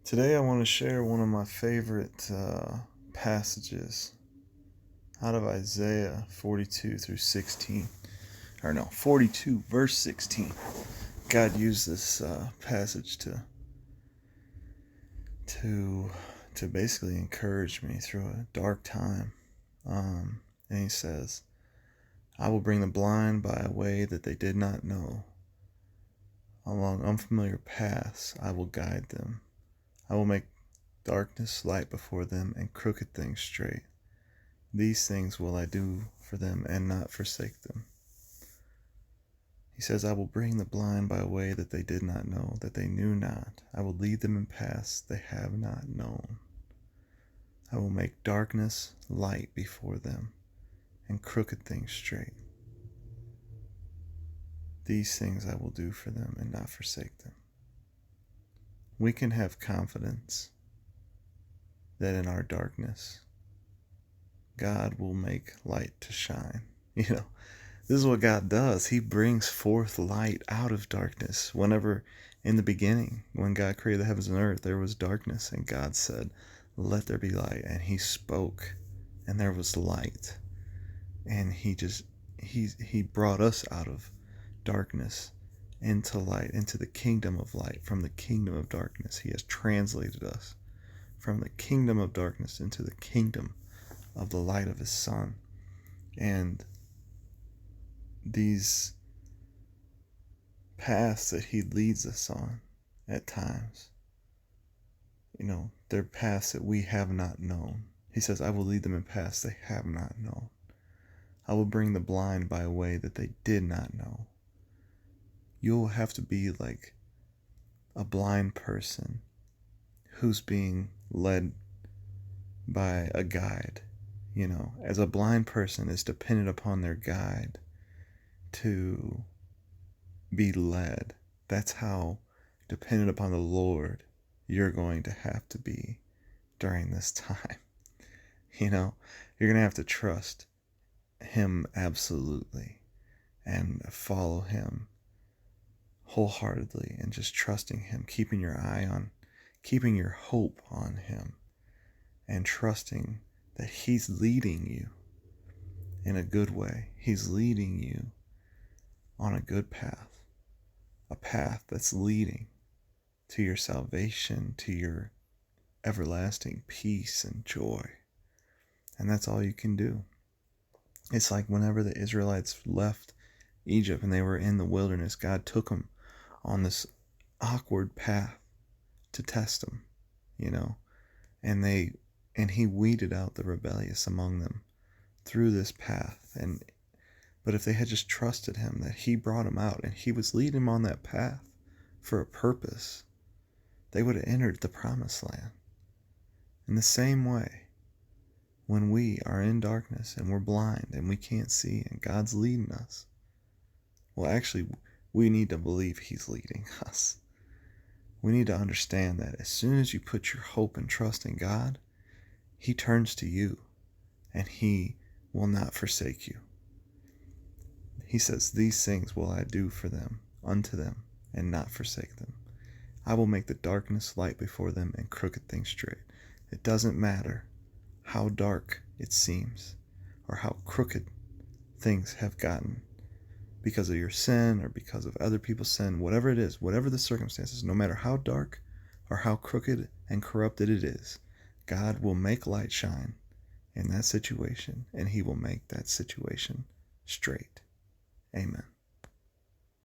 Today I want to share one of my favorite passages out of Isaiah 42 through 16. 42 verse 16. God used this passage to basically encourage me through a dark time. And he says, I will bring the blind by a way that they did not know. Along unfamiliar paths I will guide them. I will make darkness light before them and crooked things straight. These things will I do for them and not forsake them. He says, I will bring the blind by a way that they did not know, that they knew not. I will lead them in paths they have not known. I will make darkness light before them and crooked things straight. These things I will do for them and not forsake them. We can have confidence that in our darkness, God will make light to shine. This is what God does. He brings forth light out of darkness. Whenever in the beginning, when God created the heavens and earth, there was darkness, and God said, let there be light. And he spoke, and there was light. And he brought us out of darkness into light, into the kingdom of light. From the kingdom of darkness, he has translated us from the kingdom of darkness into the kingdom of the light of his Son. And these paths that he leads us on at times, they're paths that we have not known. He says, I will lead them in paths they have not known. I will bring the blind by a way that they did not know. You'll have to be like a blind person who's being led by a guide. As a blind person is dependent upon their guide to be led. That's how dependent upon the Lord you're going to have to be during this time. You're going to have to trust him absolutely and follow him wholeheartedly, and just trusting him, keeping your hope on him, and trusting that he's leading you in a good way. He's leading you on a good path, a path that's leading to your salvation, to your everlasting peace and joy. And that's all you can do. It's like whenever the Israelites left Egypt and they were in the wilderness, God took them on this awkward path to test them, and he weeded out the rebellious among them through this path. But if they had just trusted him, that he brought them out and he was leading them on that path for a purpose, they would have entered the promised land. In the same way, when we are in darkness and we're blind and we can't see and God's leading us, well, actually, we need to believe he's leading us. We need to understand that as soon as you put your hope and trust in God, he turns to you and he will not forsake you. He says, these things will I do for them, unto them, and not forsake them. I will make the darkness light before them and crooked things straight. It doesn't matter how dark it seems or how crooked things have gotten because of your sin or because of other people's sin, whatever it is, whatever the circumstances, no matter how dark or how crooked and corrupted it is, God will make light shine in that situation, and he will make that situation straight. Amen.